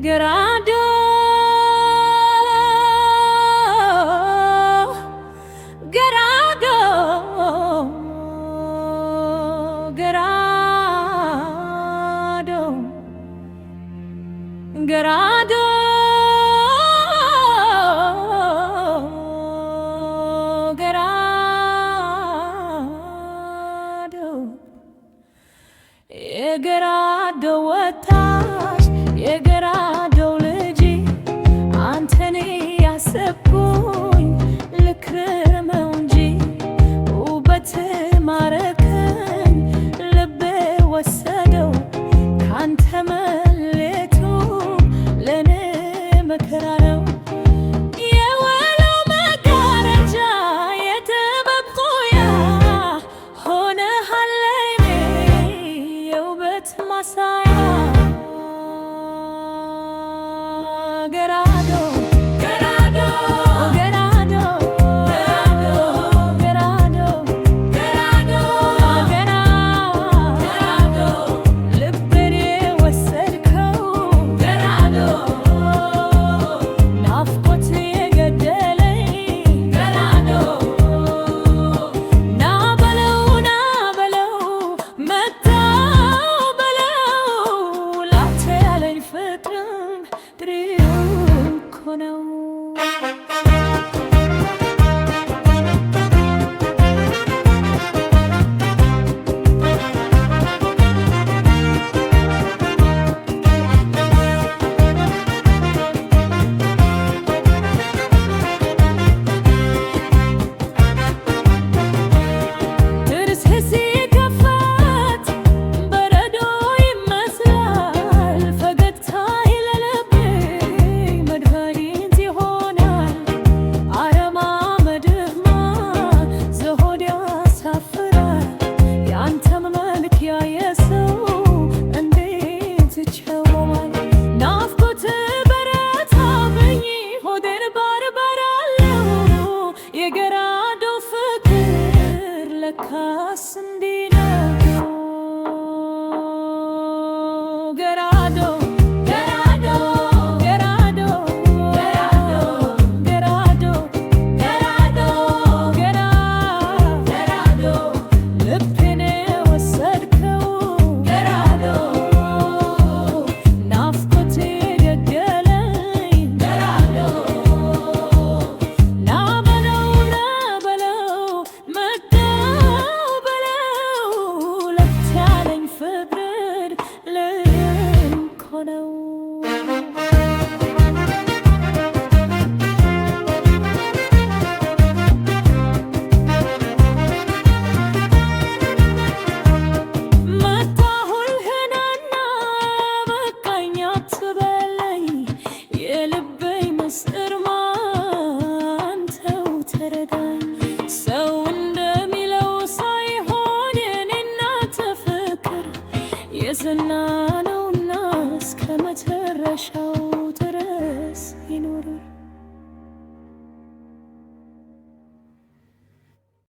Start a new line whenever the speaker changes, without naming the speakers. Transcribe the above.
ገራዶ ገራዶ ገራዶ ገራዶ የገራዶ ወጣት የገራዶ ልጅ አንተን ያሰብኩኝ ልክረመው እንጂ ውበት ማረከኝ ልቤ ወሰደው ካንተ መሌቱ ለኔ መከራ ነው። የወለው መጋረጃ የጥበብ ቁያ ሆነሃል ለኔ የውበት ማሳያ ገራዶ ገራዶ ገራዶ ገራዶ ገራዶ ገራዶ ልቤን የወሰድከው ገራዶ ናፍቆት የገደለኝ ገራዶ ና በለው መጣው በለው ላንተ ያለኝ ፍቅርም ጥሪው እኮ ነው። የገራዶ ፍቅር ለካስ እንዲህ ነው። ገራዶ ገራዶ ገራዶ ገራዶ ገራዶ ገራዶ ልቤን የወሰድከው ገራዶ ናፍቆት የገደለኝ ገራዶ ሰው እንደሚለው ሳይሆን የኔና ፍቅር የጸና ነውና እስከ መጨረሻ